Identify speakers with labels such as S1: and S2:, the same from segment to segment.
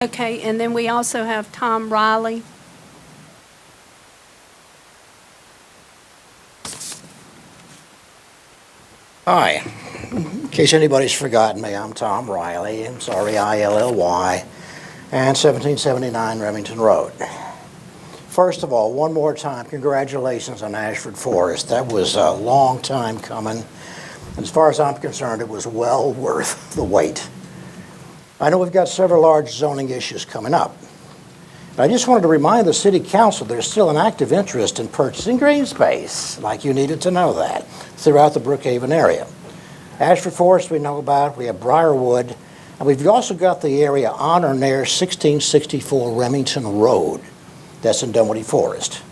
S1: Okay, and then we also have Tom Riley.
S2: Hi. In case anybody's forgotten me, I'm Tom Riley. I'm sorry, I-L-L-Y, and 1779 Remington Road. First of all, one more time, congratulations on Ashford Forest. That was a long time coming. As far as I'm concerned, it was well worth the wait. I know we've got several large zoning issues coming up. But I just wanted to remind the City Council there's still an active interest in purchasing green space, like you needed to know that, throughout the Brookhaven area. Ashford Forest we know about, we have Briarwood, and we've also got the area on or near 1664 Remington Road. That's in Dunwoody Forest.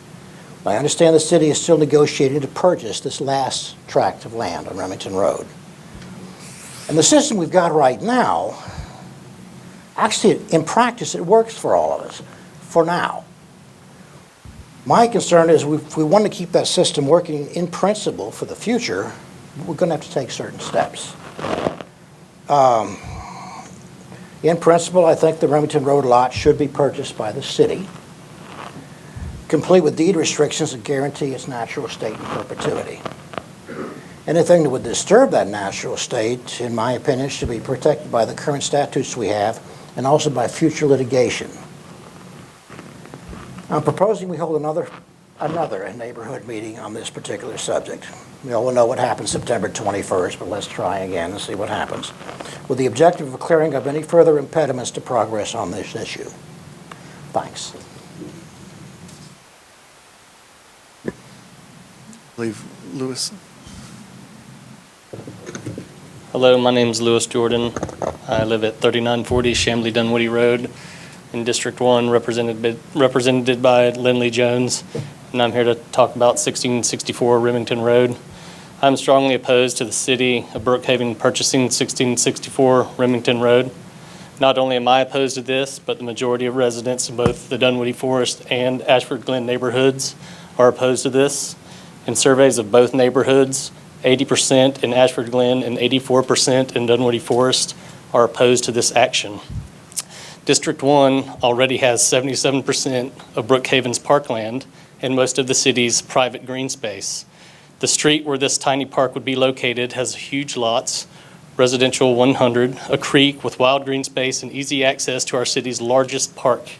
S2: I understand the city is still negotiating to purchase this last tract of land on Remington Road. And the system we've got right now, actually, in practice, it works for all of us, for now. My concern is if we want to keep that system working in principle for the future, we're going to have to take certain steps. In principle, I think the Remington Road lot should be purchased by the city, complete with deed restrictions that guarantee its natural state in perpetuity. Anything that would disturb that natural state, in my opinion, should be protected by the current statutes we have and also by future litigation. I'm proposing we hold another neighborhood meeting on this particular subject. We all know what happened September 21st, but let's try again and see what happens, with the objective of clearing up any further impediments to progress on this issue. Thanks.
S3: I believe Lewis.
S4: Hello, my name is Lewis Jordan. I live at 3940 Chamblee Dunwoody Road in District 1, represented by Lindley Jones, and I'm here to talk about 1664 Remington Road. I'm strongly opposed to the city of Brookhaven purchasing 1664 Remington Road. Not only am I opposed to this, but the majority of residents in both the Dunwoody Forest and Ashford Glen neighborhoods are opposed to this. In surveys of both neighborhoods, 80% in Ashford Glen and 84% in Dunwoody Forest are opposed to this action. District 1 already has 77% of Brookhaven's parkland and most of the city's private green space. The street where this tiny park would be located has huge lots, residential 100, a creek with wild green space and easy access to our city's largest park.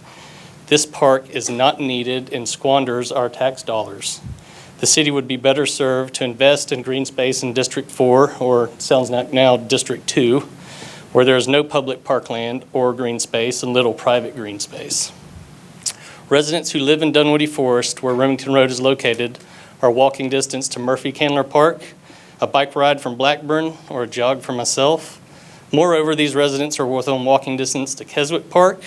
S4: This park is not needed and squanders our tax dollars. The city would be better served to invest in green space in District 4, or sounds like now District 2, where there is no public parkland or green space and little private green space. Residents who live in Dunwoody Forest, where Remington Road is located, are walking distance to Murphy Candler Park, a bike ride from Blackburn, or a jog for myself. Moreover, these residents are within walking distance to Keswick Park,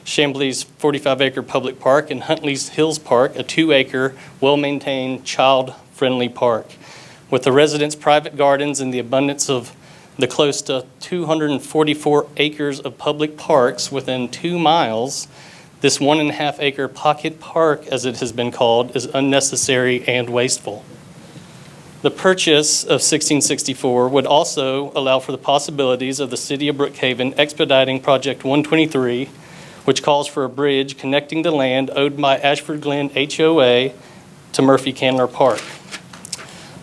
S4: Chamblee's 45-acre public park, and Huntley's Hills Park, a 2-acre, well-maintained, child-friendly park. With the residents' private gardens and the abundance of the close to 244 acres of public parks within 2 miles, this 1.5-acre pocket park, as it has been called, is unnecessary and wasteful. The purchase of 1664 would also allow for the possibilities of the city of Brookhaven expediting Project 123, which calls for a bridge connecting the land owed by Ashford Glen HOA to Murphy Candler Park.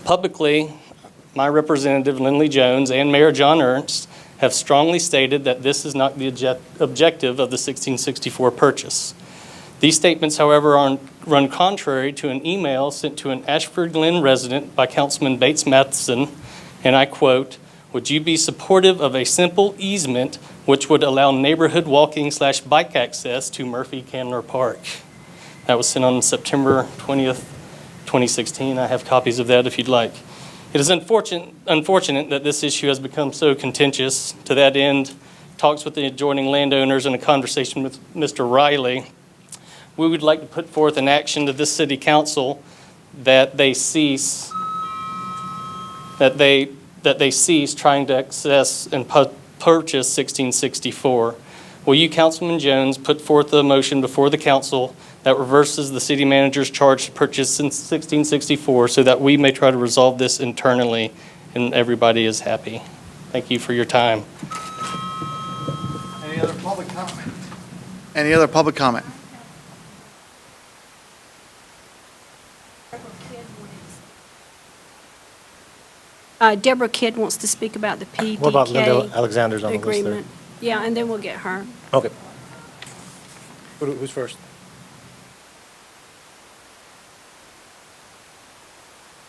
S4: Publicly, my representative, Lindley Jones, and Mayor John Ernst have strongly stated that this is not the objective of the 1664 purchase. These statements, however, run contrary to an email sent to an Ashford Glen resident by Councilman Bates Matheson, and I quote, "Would you be supportive of a simple easement which would allow neighborhood walking/bike access to Murphy Candler Park?" That was sent on September 20th, 2016. I have copies of that if you'd like. It is unfortunate that this issue has become so contentious. To that end, talks with the adjoining landowners and a conversation with Mr. Riley, we would like to put forth an action to this city council that they cease trying to access and purchase 1664. Will you, Councilman Jones, put forth a motion before the council that reverses the city manager's charge to purchase 1664 so that we may try to resolve this internally and everybody is happy? Thank you for your time.
S3: Any other public comment? Any other public comment?
S1: Deborah Kidd wants to speak about the PDK.
S5: What about Linda Alexander's on the list there?
S1: agreement. Yeah, and then we'll get her.
S5: Okay. Who's first?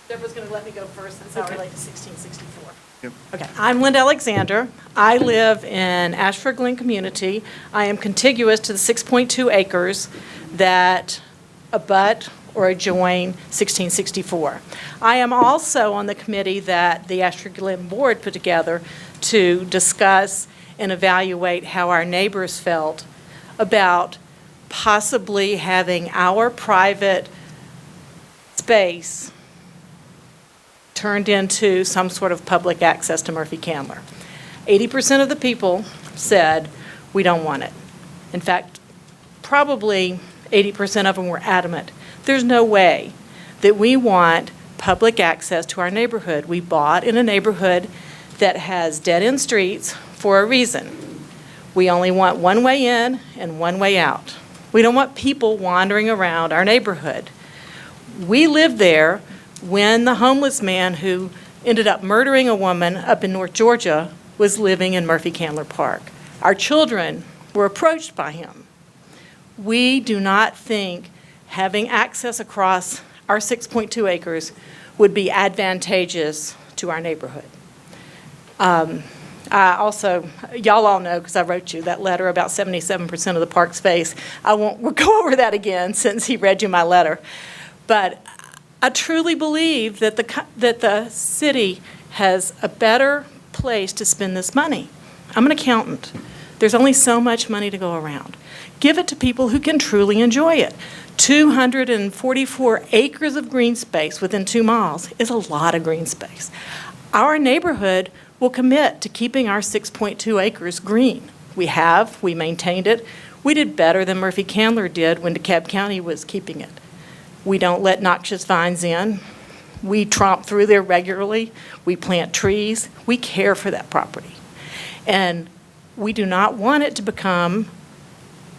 S6: Deborah's going to let me go first since I relate to 1664.
S3: Yep.
S6: Okay, I'm Linda Alexander. I live in Ashford Glen community. I am contiguous to the 6.2 acres that abut or adjoin 1664. I am also on the committee that the Ashford Glen Board put together to discuss and evaluate how our neighbors felt about possibly having our private space turned into some sort of public access to Murphy Candler. 80% of the people said, we don't want it. In fact, probably 80% of them were adamant. There's no way that we want public access to our neighborhood. We bought in a neighborhood that has dead-end streets for a reason. We only want one way in and one way out. We don't want people wandering around our neighborhood. We lived there when the homeless man who ended up murdering a woman up in North Georgia was living in Murphy Candler Park. Our children were approached by him. We do not think having access across our 6.2 acres would be advantageous to our neighborhood. I also, y'all all know, because I wrote you that letter about 77% of the park space. I won't go over that again since he read you my letter. But I truly believe that the city has a better place to spend this money. I'm an accountant. There's only so much money to go around. Give it to people who can truly enjoy it. 244 acres of green space within 2 miles is a lot of green space. Our neighborhood will commit to keeping our 6.2 acres green. We maintained it. We did better than Murphy Candler did when DeKalb County was keeping it. We don't let noxious vines in. We tromp through there regularly. We plant trees. We care for that property. And we do not want it to become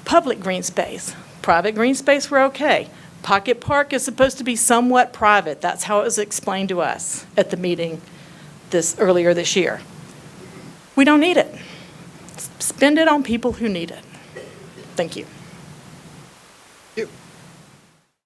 S6: public green space. Private green space, we're okay. Pocket Park is supposed to be somewhat private. That's how it was explained to us at the meeting earlier this year. We don't need it. Spend it on people who need it. Thank you.